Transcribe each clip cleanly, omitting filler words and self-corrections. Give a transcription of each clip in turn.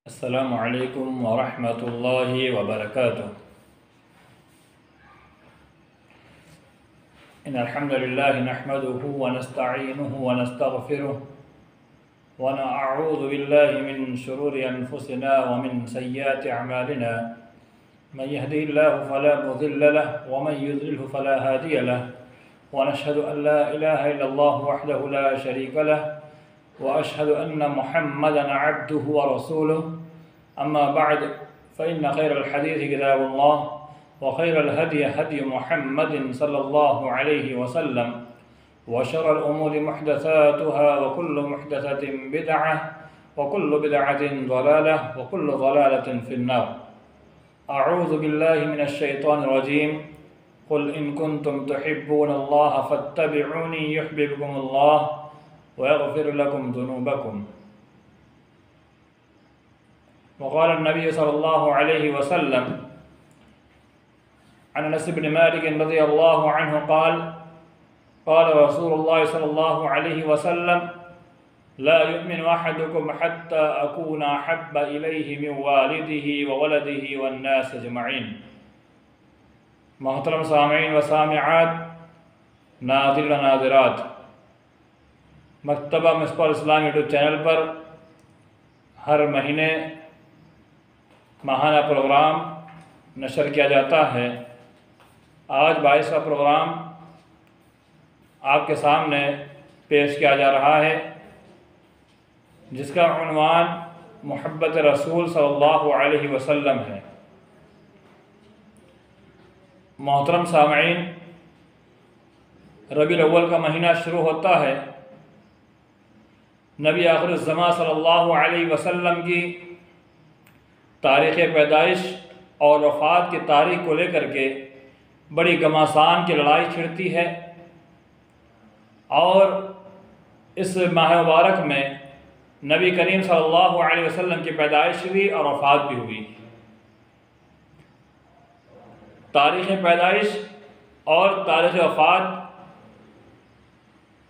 السلام علیکم ورحمۃ اللہ وبرکاتہ۔ ان الحمد للہ نحمده ونستعینه ونستغفره ونعوذ باللہ من شرور انفسنا ومن سیئات اعمالنا من يهده الله فلا مضل له ومن يضلل فلا هادي له ونشهد ان لا اله الا الله وحده لا شريك له وأشهد أن محمدًا عبده ورسوله أما بعد فإن خير الحديث كتاب الله وخير الهدي هدي محمد صلى الله عليه وسلم وشر الأمور محدثاتها وكل محدثة بدعة وكل بدعة ضلالة وكل ضلالة في النار. أعوذ بالله من الشيطان الرجيم. قل إن كنتم تحبون الله فاتبعوني يحببكم الله ويغفر لكم ذنوبكم. وقال النبي صلى الله عليه وسلم عن انس بن مالك رضي الله عنه قال قال رسول الله صلى الله عليه وسلم لا يؤمن أحدكم حتى أكون أحب إليه من والده وولده والناس أجمعين. محترم سامعین و سامعات، ناظرین و ناظرات، مکتبہ مصباح الاسلام یوٹیوب چینل پر ہر مہینے ماہانہ پروگرام نشر کیا جاتا ہے۔ آج 22واں پروگرام آپ کے سامنے پیش کیا جا رہا ہے، جس کا عنوان محبت رسول صلی اللہ علیہ وسلم ہے۔ محترم سامعین، ربیع الاول کا مہینہ شروع ہوتا ہے۔ نبی آخر الزمان صلی اللہ علیہ وسلم کی تاریخ پیدائش اور وفات کی تاریخ کو لے کر کے بڑی گھمسان کی لڑائی چھڑتی ہے، اور اس ماہ مبارک میں نبی کریم صلی اللہ علیہ وسلم کی پیدائش ہوئی اور وفات بھی ہوئی۔ تاریخ پیدائش اور تاریخ وفات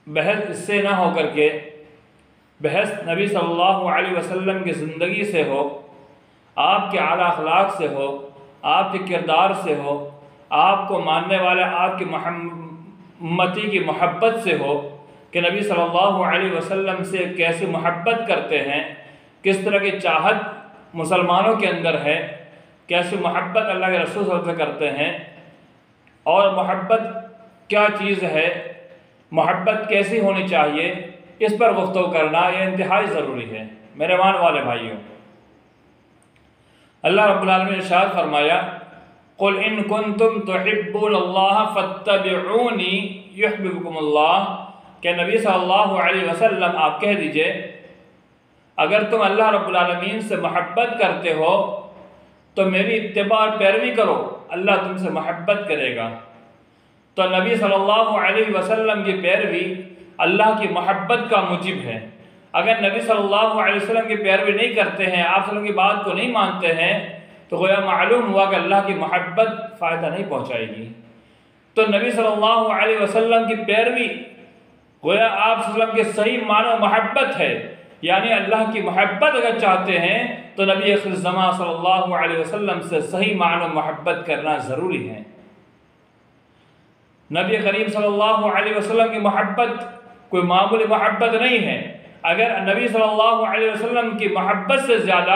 بحث اس سے نہ ہو کر کے بحث نبی صلی اللہ علیہ وسلم کی زندگی سے ہو، آپ کے اعلیٰ اخلاق سے ہو، آپ کے کردار سے ہو، آپ کو ماننے والے آپ کی امتی کی محبت سے ہو کہ نبی صلی اللہ علیہ وسلم سے کیسے محبت کرتے ہیں، کس طرح کی چاہت مسلمانوں کے اندر ہے، کیسے محبت اللہ کے رسول صلی اللہ علیہ وسلم سے کرتے ہیں، اور محبت کیا چیز ہے، محبت کیسی ہونی چاہیے، اس پر گفتگو کرنا یہ انتہائی ضروری ہے۔ میرے مان والے بھائیوں، اللہ رب العالمین نے ارشاد فرمایا قل ان کنتم تحبون اللہ فاتبعونی یحببکم اللہ، کہ نبی صلی اللہ علیہ وسلم آپ کہہ دیجئے اگر تم اللہ رب العالمین سے محبت کرتے ہو تو میری اتباع اور پیروی کرو، اللہ تم سے محبت کرے گا۔ تو نبی صلی اللہ علیہ وسلم کی پیروی اللہ کی محبت کا موجب ہے۔ اگر نبی صلی اللہ علیہ وسلم کی پیروی نہیں کرتے ہیں، آپ صلی اللہ علیہ وسلم کی بات کو نہیں مانتے ہیں، تو گویا معلوم ہوا کہ اللہ کی محبت فائدہ نہیں پہنچائے گی۔ تو نبی صلی اللہ علیہ وسلم کی پیروی گویا آپ صلی اللہ علیہ وسلم کے صحیح معنی و محبت ہے، یعنی اللہ کی محبت اگر چاہتے ہیں تو نبی آخر الزمان صلی اللہ علیہ وسلم سے صحیح معنی و محبت کرنا ضروری ہے۔ نبی کریم صلی اللہ علیہ وسلم کی محبت کوئی معمولی محبت نہیں ہے۔ اگر نبی صلی اللہ علیہ وسلم کی محبت سے زیادہ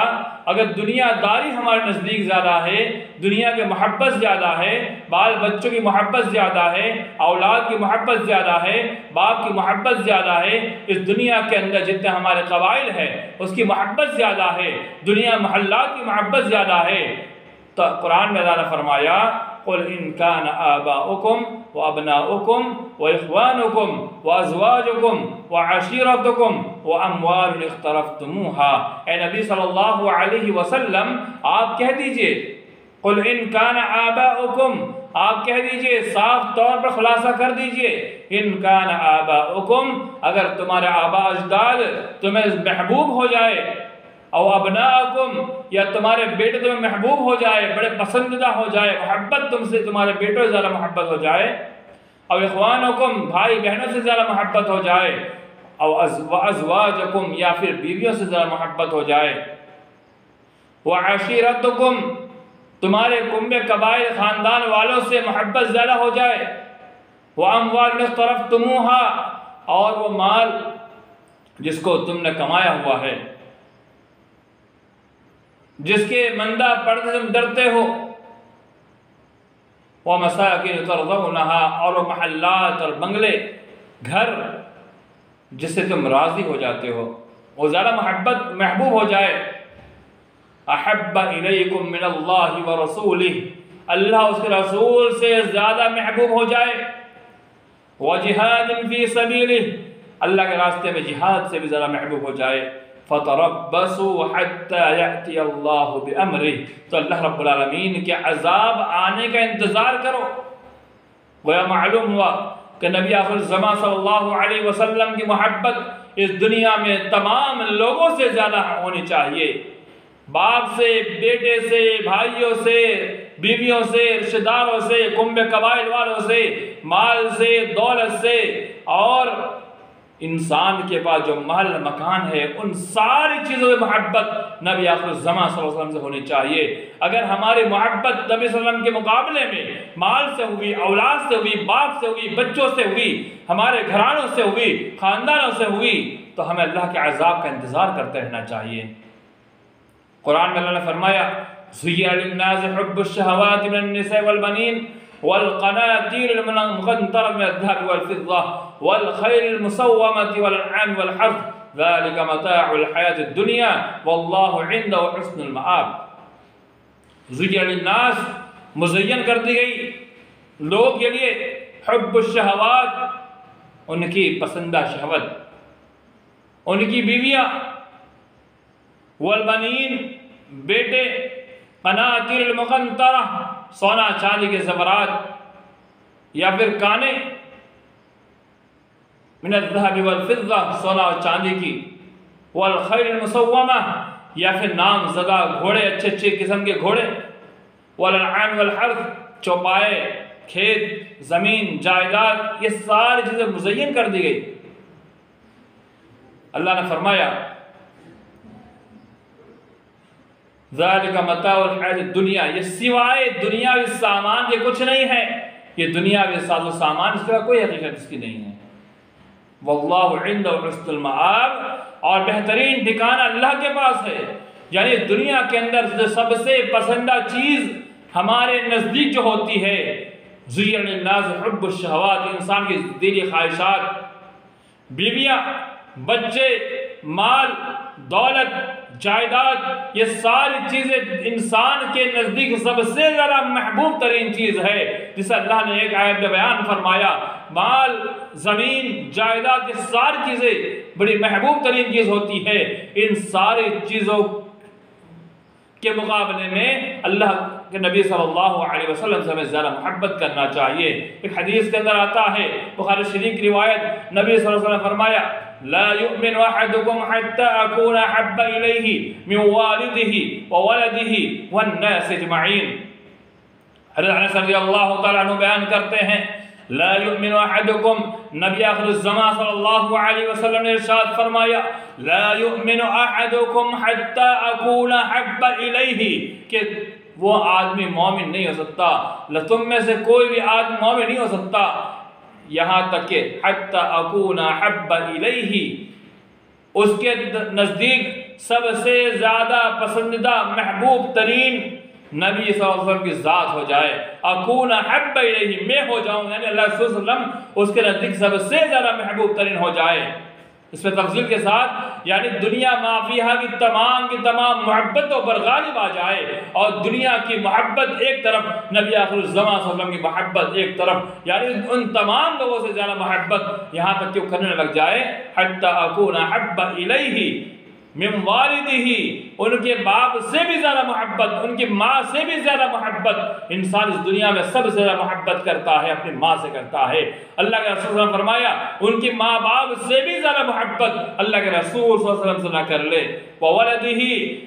اگر دنیا داری ہمارے نزدیک زیادہ ہے، دنیا کی محبت زیادہ ہے، بال بچوں کی محبت زیادہ ہے، اولاد کی محبت زیادہ ہے، باپ کی محبت زیادہ ہے، اس دنیا کے اندر جتنے ہمارے قبائل ہیں اس کی محبت زیادہ ہے، دنیا محلات کی محبت زیادہ ہے، تو قرآن میں اللہ نے فرمایا قل ان کان آباؤکم وابناؤکم واخوانکم وازواجکم وعشیرتکم واموال اقترفتموها، اے نبی صلی اللہ علیہ وسلم آپ کہہ دیجئے قل ان کان آباؤکم، آپ کہہ دیجئے صاف طور پر خلاصہ کر دیجئے ان کان آباؤکم، اگر تمہارے آبا اجداد تمہیں محبوب ہو جائے، او ابناءکم، یا تمہارے بیٹے تمہیں محبوب ہو جائے، بڑے پسندیدہ ہو جائے، محبت تم سے تمہارے بیٹوں سے زیادہ محبت ہو جائے، او اخوانکم، بھائی بہنوں سے زیادہ محبت ہو جائے، او ازواجکم، یا پھر بیویوں سے زیادہ محبت ہو جائے، وعشیرتکم تمہارے کنبے قبائل خاندان والوں سے محبت زیادہ ہو جائے، واموال اقترفتموها اور وہ مال جس کو تم نے کمایا ہوا ہے، جس کے مندہ پڑھنے تم ڈرتے ہو، ومساکن ترضونها اور وہ محلات اور بنگلے گھر جس سے تم راضی ہو جاتے ہو، وہ زیادہ محبوب ہو جائے۔ احب الیکم من اللہ ورسولہ اللہ اس کے رسول سے زیادہ محبوب ہو جائے، وجہاد فی سبیلہ اللہ کے راستے میں جہاد سے بھی زیادہ محبوب ہو جائے، فتربصوا حتی یأتی اللہ بامرہ تو اللہ رب العالمین کے عذاب آنے کا انتظار کرو۔ گویا معلوم ہوا کہ نبی آخر الزمان صلی اللہ علیہ وسلم کی محبت اس دنیا میں تمام لوگوں سے زیادہ ہونی چاہیے، باپ سے، بیٹے سے، بھائیوں سے، بیویوں سے، رشتہ داروں سے، کنبے قبائل والوں سے، مال سے، دولت سے، اور انسان کے پاس جو محل مکان ہے ان ساری چیزوں میں محبت نبی آخر الزمان صلی اللہ علیہ وسلم سے ہونی چاہیے۔ اگر ہماری محبت نبی صلی اللہ علیہ وسلم کے مقابلے میں مال سے ہوئی، اولاد سے ہوئی، باپ سے ہوئی، بچوں سے ہوئی، ہمارے گھرانوں سے ہوئی، خاندانوں سے ہوئی، تو ہمیں اللہ کے عذاب کا انتظار کرتے رہنا چاہیے۔ قرآن میں اللہ نے فرمایا زُيِّنَ لِلنَّاسِ حُبُّ الشَّهَوَاتِ مِنَ النِّسَاءِ وَالْبَنِينَ وَالْقَنَاطِيرِ الْمُقَنطَرَةِ مِنَ الذَّهَبِ وَالْفِضَّةِ وَالْخَيْلِ الْمُسَوَّمَةِ وَالْأَنْعَامِ وَالْحَرْثِ ذَلِكَ مَتَاعُ الْحَيَاةِ الدُّنْيَا وَاللَّهُ عِندَهُ حُسْنُ الْمَآبِ۔ زُيِّنَ لِلنَّاسِ مزین کر دی گئی لوگ کے لیے حب الشہوات ان کی پسندہ شہوت، ان کی بیویاں، والبنین بیٹے، قناطیر المقنطرہ سونا چاندی کے زیورات یا پھر کانے، من الذهب والفضہ سونا اور چاندی کی، والخیل المسومہ یا پھر نام زدہ گھوڑے، اچھے اچھے قسم کے گھوڑے، والانعام والحرث چوپائے، کھیت، زمین، جائیداد، یہ ساری چیزیں مزین کر دی گئی۔ اللہ نے فرمایا ذَلِكَ مَتَاعُ الْحَيَاةِ الدُّنْيَا یہ سوائے دنیاوی سامان کے کچھ نہیں ہے، یہ دنیاوی ساز و سامان اس کا کوئی حقیقت اس کی نہیں ہے۔ وَاللَّهُ عِنْدَهُ حُسْنُ الْمَآبِ اور بہترین ٹھکانہ اللہ کے پاس ہے، یعنی دنیا کے اندر سب سے پسندہ چیز ہمارے نزدیک جو ہوتی ہے زُيِّنَ لِلنَّاسِ حُبُّ الشَّهَوَاتِ انسان کی دلی خواہشات، بیویاں، بچے، مال، دولت، جائیداد، یہ ساری چیزیں انسان کے نزدیک سب سے زیادہ محبوب ترین چیز ہے، جسے اللہ نے ایک آیت میں بیان فرمایا مال، زمین، جائیداد، یہ ساری چیزیں بڑی محبوب ترین چیز ہوتی ہے۔ ان ساری چیزوں کے مقابلے میں اللہ کہ نبی صلی اللہ علیہ وسلم سے ہمیں زیادہ محبت کرنا چاہیے۔ ایک حدیث کے اندر آتا ہے، بخاری شریف کی روایت، نبی صلی اللہ علیہ وسلم نے فرمایا لا يؤمن احدكم حتى اكون احب اليه من والده وولده والناس اجمعین۔ حضرت انس رضی اللہ تعالیٰ عنہ بیان کرتے ہیں لا يؤمن احدكم نبی آخر الزمان صلی اللہ علیہ وسلم نے ارشاد فرمایا لا يؤمن احدكم حتى اكون احب اليه کہ وہ آدمی مومن نہیں ہو سکتا، تم میں سے کوئی بھی آدمی مومن نہیں ہو سکتا یہاں تک کہ حتی اکون احب الیہ اس کے نزدیک سب سے زیادہ پسندیدہ محبوب ترین نبی صلی اللہ علیہ وسلم کی ذات ہو جائے، اکون احب الیہ میں ہو جاؤں، یعنی اللہ صلی اللہ علیہ وسلم اس کے نزدیک سب سے زیادہ محبوب ترین ہو جائے۔ اس میں تفضیل کے ساتھ یعنی دنیا مافیہ کی تمام محبتوں پر غالب آ جائے، اور دنیا کی محبت ایک طرف، نبی آخر الزمان صلی اللہ علیہ وسلم کی محبت ایک طرف، یعنی ان تمام لوگوں سے زیادہ محبت یہاں تک کہ وہ کرنے لگ جائے حتی اکون احب الیہ من والدہ ان کے باپ سے بھی زیادہ محبت، ان کی ماں سے بھی زیادہ محبت انسان اس دنیا میں سب سے زیادہ محبت کرتا ہے اپنی ماں سے کرتا ہے۔ اللہ کے رسول صلی اللہ علیہ وسلم نے فرمایا ان کی ماں باپ سے بھی زیادہ محبت اللہ کے رسول صلی اللہ علیہ وسلم سے نہ کر لے، وولدہ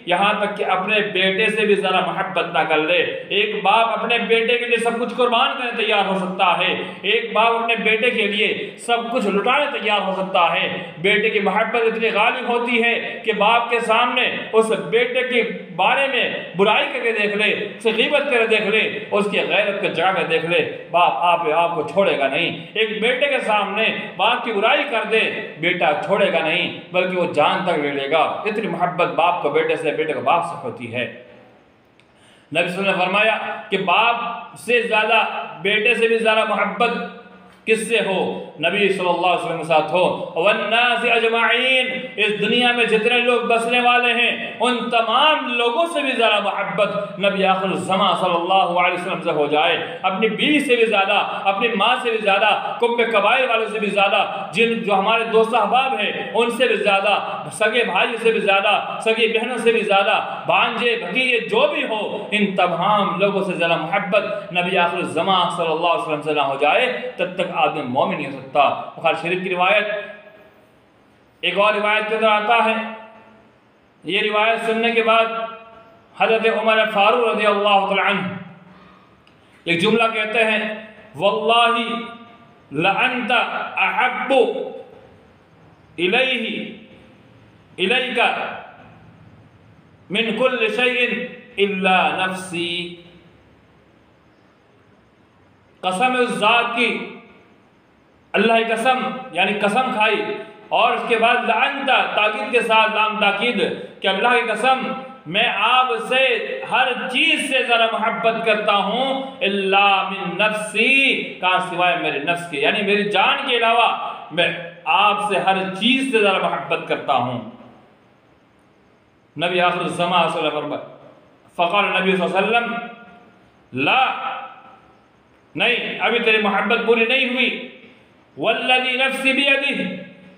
یہاں تک کہ اپنے بیٹے سے بھی زیادہ محبت نہ کر لے۔ ایک باپ اپنے بیٹے کے لیے سب کچھ قربان کرنے تیار ہو سکتا ہے، ایک باپ اپنے بیٹے کے لیے سب کچھ لٹانے تیار ہو سکتا ہے، بیٹے کی محبت اتنی غالب ہوتی ہے کہ باپ کے سامنے اس بیٹے کے بارے میں برائی کر کے دیکھ لے، اس کی غیبت کر کے دیکھ لے، اس کی غیرت کو جگہ میں دیکھ لے، باپ آپ کو چھوڑے گا نہیں۔ ایک بیٹے کے سامنے باپ کی برائی کر دے، بیٹا چھوڑے گا نہیں بلکہ وہ جان تک لے لے گا۔ اتنی محبت باپ کو بیٹے سے، بیٹے کو باپ سے ہوتی ہے۔ نبی صلی اللہ علیہ وسلم نے فرمایا کہ باپ سے زیادہ، بیٹے سے بھی زیادہ محبت کس سے ہو؟ نبی صلی اللہ علیہ وسلم کے ساتھ ہو۔ والناس اجمعین، اس دنیا میں جتنے لوگ بسنے والے ہیں ان تمام لوگوں سے بھی زیادہ محبت نبی آخر الزمان صلی اللہ علیہ وسلم سے ہو جائے۔ اپنی بیوی سے بھی زیادہ، اپنی ماں سے بھی زیادہ، قبہ قبائل والوں سے بھی زیادہ، جو ہمارے دوست احباب ہیں ان سے بھی زیادہ، سگے بھائی سے بھی زیادہ، سگی بہنوں سے بھی زیادہ، بھانجے بھتیجے جو بھی ہو، ان تمام لوگوں سے زیادہ محبت نبی آخر الزمان صلی اللہ علیہ وسلم سے نہ ہو جائے تب تک آدمی مومن نہیں ہو سکتا۔ بخاری شریف کی روایت، ایک اور روایت کے اندر آتا ہے، یہ روایت سننے کے بعد حضرت عمر فاروق رضی اللہ تعالی عنہ ایک جملہ کہتے ہیں، واللہ لأنت احب الیک من کل شیء الا نفسی۔ قسم اس ذات کی، اللہ کی قسم، یعنی قسم کھائی، اور اس کے بعد لعنت تاکید کے ساتھ، لام تاکید، کہ اللہ کی قسم میں آپ سے ہر چیز سے ذرا محبت کرتا ہوں، الا من نفسی، کہاں سوائے میرے نفس کے، یعنی میری جان کے علاوہ میں آپ سے ہر چیز سے ذرا محبت کرتا ہوں۔ نبی آخر الزمان صلی اللہ علیہ وسلم، فقال نبی صلی اللہ علیہ وسلم، لا، نہیں، ابھی تیری محبت پوری نہیں ہوئی، والذی نفسی بیدہ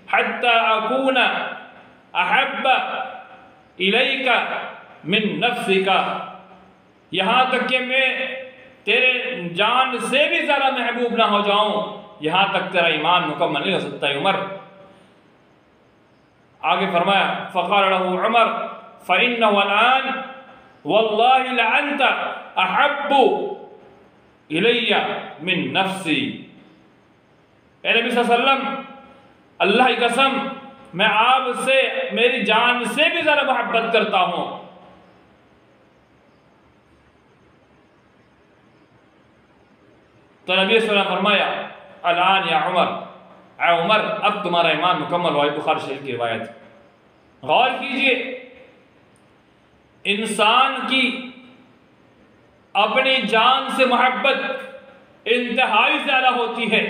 حتی اکون احب الیک من نفسک، یہاں تک کہ میں تیرے جان سے بھی زیادہ محبوب نہ ہو جاؤں، یہاں تک تیرا ایمان مکمل نہیں ہو سکتا ہے عمر۔ آگے فرمایا، فقال له عمر فإنه الآن واللہ لأنت احب الی من نفسی۔ اے نبی صلی اللہ علیہ وسلم، اللہ کی قسم میں آپ سے میری جان سے بھی زیادہ محبت کرتا ہوں۔ تو نبی صلی اللہ علیہ وسلم فرمایا، الان یا عمر، اے عمر اب تمہارا ایمان مکمل ہوا۔ بخاری شریف کی روایت۔ غور کیجئے، انسان کی اپنی جان سے محبت انتہائی زیادہ ہوتی ہے،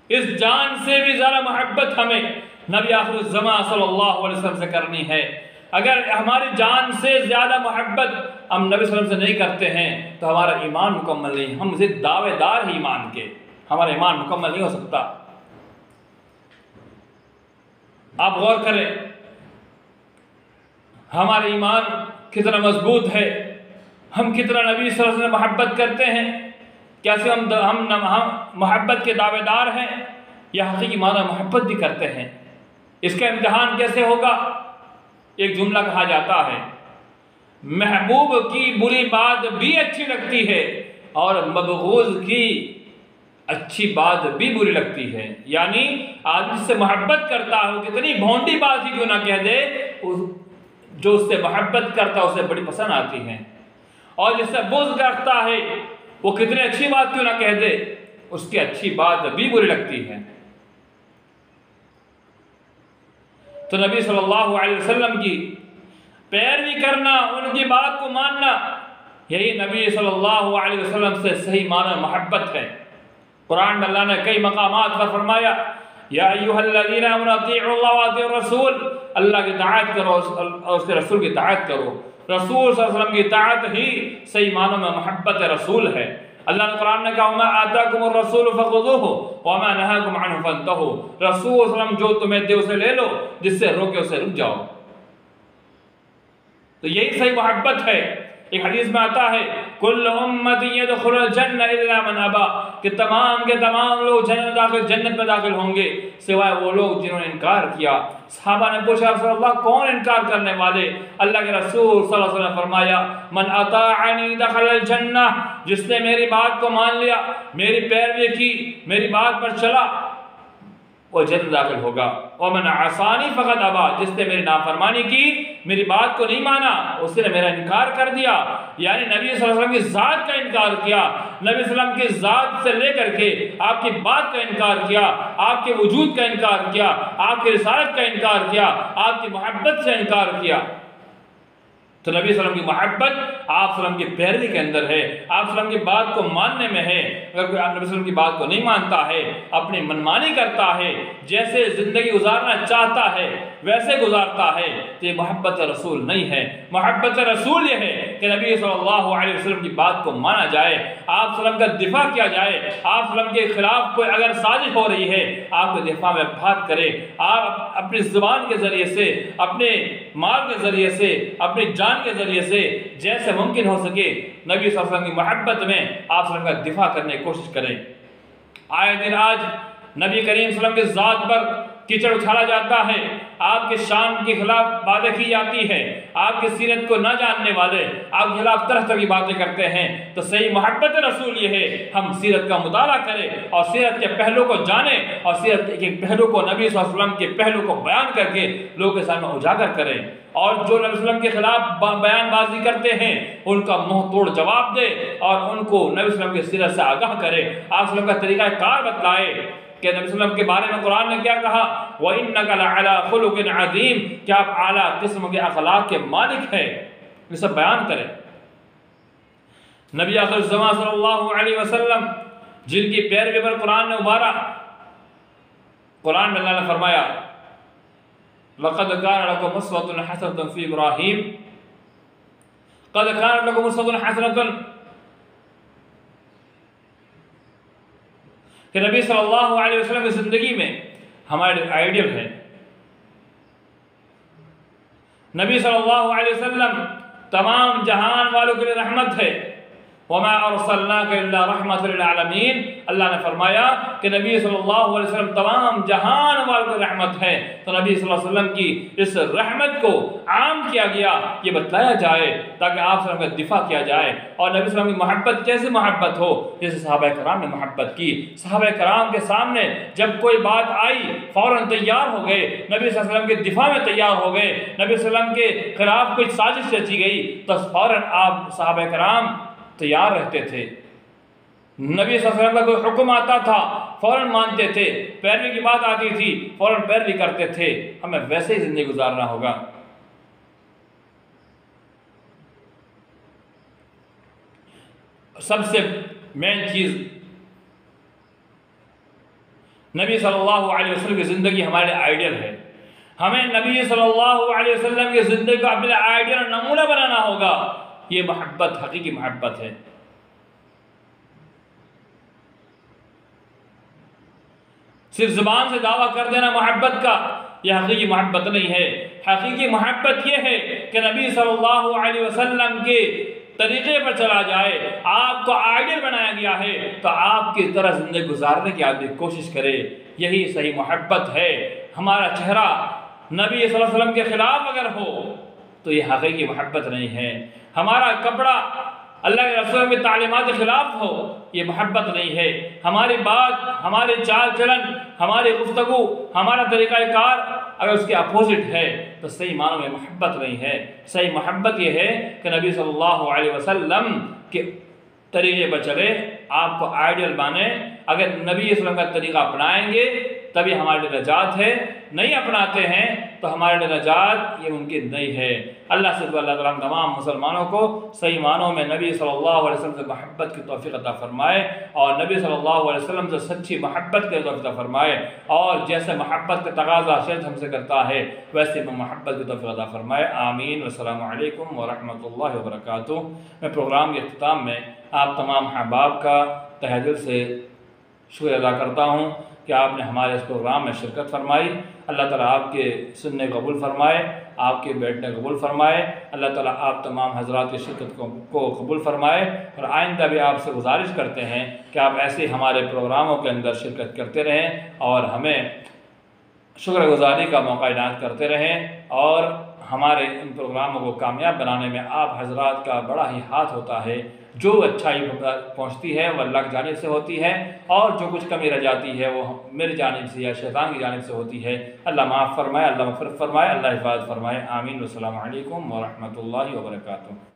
اس جان سے بھی زیادہ محبت ہمیں نبی آخر الزمان صلی اللہ علیہ وسلم سے کرنی ہے۔ اگر ہماری جان سے زیادہ محبت ہم نبی صلی اللہ علیہ وسلم سے نہیں کرتے ہیں تو ہمارا ایمان مکمل نہیں، ہم صرف دعوے دار ہیں ایمان کے، ہمارا ایمان مکمل نہیں ہو سکتا۔ آپ غور کریں ہمارا ایمان کتنا مضبوط ہے، ہم کتنا نبی صلی اللہ علیہ وسلم محبت کرتے ہیں، کیسے ہم محبت کے دعوے دار ہیں یا حقیقی معنی محبت بھی کرتے ہیں۔ اس کا امتحان کیسے ہوگا؟ ایک جملہ کہا جاتا ہے، محبوب کی بری بات بھی اچھی لگتی ہے اور مبغوض کی اچھی بات بھی بری لگتی ہے۔ یعنی آدمی جس سے محبت کرتا ہے کتنی بھونڈی بات ہی کیوں نہ کہہ دے، جو اس سے محبت کرتا ہے اسے بڑی پسند آتی ہیں، اور جس سے بغض کرتا ہے وہ کتنی اچھی بات کیوں نہ کہہ دے، اس کی اچھی بات بھی بری لگتی ہے۔ تو نبی صلی اللہ علیہ وسلم کی پیروی کرنا، ان کی بات کو ماننا، یہی نبی صلی اللہ علیہ وسلم سے صحیح معنی محبت ہے۔ قرآن میں اللہ نے کئی مقامات پر فرمایا، یا ایھا الذین آمنوا اطیعوا اللہ واطیعوا الرسول، اللہ کی اطاعت کرو اور اس کے رسول کی اطاعت کرو۔ رسول صلی اللہ علیہ وسلم کی اطاعت ہی صحیح معنوں میں محبت رسول ہے۔ اللہ نے قرآن نے کہا، وما آتاکم الرسول فخذوہ وما نہاکم عنہ فانتہوا، رسول صلی اللہ علیہ وسلم جو تمہیں دے اسے لے لو، جس سے روکے اسے رک جاؤ۔ تو یہی صحیح محبت ہے۔ ایک حدیث میں آتا ہے، کل امتی یدخل الجنہ الا من ابا، کہ تمام کے تمام لوگ جنت میں داخل ہوں گے سوائے وہ لوگ جنہوں نے انکار کیا۔ صحابہ نے پوچھا، رسول اللہ کون انکار کرنے والے؟ اللہ کے رسول صلی اللہ علیہ وسلم نے فرمایا، من اطاعنی دخل الجنہ، جس نے میری بات کو مان لیا، میری پیروی کی، میری بات پر چلا، وہ جنت داخل ہوگا۔ ومن عصانی فقد ابا، جس نے میری نافرمانی کی، میری بات کو نہیں مانا، اس نے میرا انکار کر دیا، یعنی نبی صلی اللہ علیہ وسلم کی ذات کا انکار کیا، نبی صلی اللہ علیہ وسلم کی ذات سے لے کر کے آپ کی بات کا انکار کیا، آپ کے وجود کا انکار کیا، آپ کی رسالت کا انکار کیا، آپ کی محبت سے انکار کیا، تو نبی صلی اللہ علیہ وسلم کی محبت آپ صلی اللہ علیہ وسلم کی پیروی کے اندر ہے، آپ صلی اللہ علیہ وسلم کی بات کو ماننے میں ہے۔ اگر کوئی نبی صلی اللہ علیہ وسلم کی بات کو نہیں مانتا ہے، اپنی منمانی کرتا ہے، جیسے زندگی گزارنا چاہتا ہے ویسے گزارتا ہے، تو یہ محبت رسول نہیں ہے۔ محبت رسول یہ ہے کہ نبی صلی اللہ علیہ وسلم کی بات کو مانا جائے، آپ صلی اللہ علیہ وسلم کا دفاع کیا جائے، آپ صلی اللہ علیہ وسلم کے خلاف کوئی اگر سازش ہو رہی ہے آپ کو دفاع میں بات کرے، آپ اپنی زبان کے ذریعے سے، اپنے مال کے ذریعے سے، اپنی جان کے ذریعے سے جیسے ممکن ہو سکے نبی صلی اللہ علیہ وسلم کی محبت میں آپ صلی اللہ علیہ وسلم کا دفاع کرنے کی کوشش کریں۔ آئے دن آج نبی کریم صلی اللہ علیہ وسلم کے ذات پر کیچڑ اچھالا جاتا ہے، آپ کے شان کے خلاف باتیں کی جاتی ہیں، آپ کی سیرت کو نہ جاننے والے آپ کے خلاف طرح طرح کی باتیں کرتے ہیں، تو صحیح محبت رسول یہ ہے ہم سیرت کا مطالعہ کریں اور سیرت کے پہلو کو جانیں اور سیرت کے پہلو کو نبی صلی اللہ علیہ وسلم کے پہلو کو بیان کر کے لوگوں کے سامنے اجاگر کریں، اور جو نبی صلی اللہ علیہ وسلم کے خلاف بیان بازی کرتے ہیں ان کا منہ توڑ جواب دے اور ان کو نبی صلی اللہ علیہ وسلم کی سیرت سے آگاہ کرے، آپ صلی اللہ علیہ وسلم کا طریقہ کار بتلائے کہ نبی صلی اللہ علیہ وسلم کے بارے میں قرآن نے کیا کہا، وَإِنَّكَ لَعَلَىٰ خُلُقٍ عَظِيمٍ، کہ آپ اعلیٰ قسم کے اخلاق کے مالک ہیں، یہ سب بیان کریں۔ نبی آخر الزمان صلی اللہ علیہ وسلم جن کی پیروی پر قرآن نے ابھارا، قرآن میں اللہ نے فرمایا لَقَدْ كَانَ لَكُمْ أُسْوَةٌ حَسَنَةٌ فِي إِبْرَاهِيمَ، قَدْ كَانَ لَكُمْ أُسْوَةٌ حَسَنَةٌ، کہ نبی صلی اللہ علیہ وسلم کی زندگی میں ہمارے آئیڈیل ہے۔ نبی صلی اللہ علیہ وسلم تمام جہان والوں کے لیے رحمت ہے، وَمَا أَرْسَلْنَاكَ إِلَّا رَحْمَةً لِلْعَالَمِينَ، اللہ نے فرمایا کہ نبی صلی اللہ علیہ وسلم تمام جہان والوں کی رحمت ہے، تو نبی صلی اللہ علیہ وسلم کی اس رحمت کو عام کیا گیا، یہ بتلایا جائے تاکہ آپ صلی اللہ علیہ وسلم کا دفاع کیا جائے، اور نبی صلی اللہ علیہ وسلم کی محبت کیسے محبت ہو، جیسے صحابہ کرام نے محبت کی، صحابہ کرام کے سامنے جب کوئی بات آئی فوراً تیار ہو گئے، نبی صلی اللہ علیہ وسلم کے دفاع میں تیار ہو گئے، نبی صلی اللہ علیہ وسلم کے خلاف کوئی سازش رچی گئی تو فوراً آپ صحابہ کرام تیار رہتے تھے، نبی صلی اللہ علیہ وسلم کا کوئی حکم آتا تھا فوراً مانتے تھے، پیروی کی بات آتی تھی فوراً پیروی کرتے تھے، ہمیں ویسے ہی زندگی گزارنا ہوگا۔ سب سے مین چیز نبی صلی اللہ علیہ وسلم کی زندگی ہمارے آئیڈیل ہے، ہمیں نبی صلی اللہ علیہ وسلم کی زندگی کو اپنے آئیڈیل اور نمونہ بنانا ہوگا، یہ محبت حقیقی محبت ہے۔ صرف زبان سے دعویٰ کر دینا محبت کا یہ حقیقی محبت نہیں ہے، حقیقی محبت یہ ہے کہ نبی صلی اللہ علیہ وسلم کے طریقے پر چلا جائے، آپ کو آئیڈیل بنایا گیا ہے تو آپ کی طرح زندگی گزارنے کی آدمی کوشش کرے، یہی صحیح محبت ہے۔ ہمارا چہرہ نبی صلی اللہ علیہ وسلم کے خلاف اگر ہو تو یہ حقیقی محبت نہیں ہے، ہمارا کپڑا اللہ کے رسول کی تعلیمات کے خلاف ہو یہ محبت نہیں ہے، ہماری بات، ہماری چال چلن، ہماری گفتگو، ہمارا طریقہ کار اگر اس کے اپوزٹ ہے تو صحیح معنوں میں محبت نہیں ہے۔ صحیح محبت یہ ہے کہ نبی صلی اللہ علیہ وسلم کے طریقے پر چلے، آپ کو آئیڈیل مانے، اگر نبی صلی اللہ علیہ وسلم کا طریقہ اپنائیں گے تبھی ہمارے لیے نجات ہے، نہیں اپناتے ہیں تو ہمارے لیے نجات یہ ممکن نہیں ہے۔ اللہ سے اللہ تعالیٰ تمام مسلمانوں کو صحیح معنوں میں نبی صلی اللہ علیہ وسلم سے محبت کی توفیق عطا فرمائے اور نبی صلی اللہ علیہ وسلم سے سچی محبت کی توفیق عطا فرمائے، اور جیسے محبت کا تقاضا شریعت ہم سے کرتا ہے ویسے محبت کی توفیق عطا فرمائے، آمین۔ والسلام علیکم ورحمۃ اللہ وبرکاتہ۔ میں پروگرام کے اختتام میں آپ تمام احباب کا تہہ دل سے شکریہ ادا کرتا ہوں کہ آپ نے ہمارے اس پروگرام میں شرکت فرمائی، اللہ تعالیٰ آپ کے سننے قبول فرمائے، آپ کے بیٹھنے قبول فرمائے، اللہ تعالیٰ آپ تمام حضرات کی شرکت کو قبول فرمائے، اور آئندہ بھی آپ سے گزارش کرتے ہیں کہ آپ ایسے ہمارے پروگراموں کے اندر شرکت کرتے رہیں اور ہمیں شکر گزاری کا موقع عنایت کرتے رہیں، اور ہمارے ان پروگراموں کو کامیاب بنانے میں آپ حضرات کا بڑا ہی ہاتھ ہوتا ہے۔ جو اچھائی پہنچتی ہے وہ اللہ کی جانب سے ہوتی ہے، اور جو کچھ کمی رہ جاتی ہے وہ میری جانب سے یا شیطان کی جانب سے ہوتی ہے۔ اللہ معاف فرمائے، اللہ مغفرت فرمائے، اللہ حفاظت فرمائے، آمین۔ والسلام علیکم ورحمۃ اللہ وبرکاتہ۔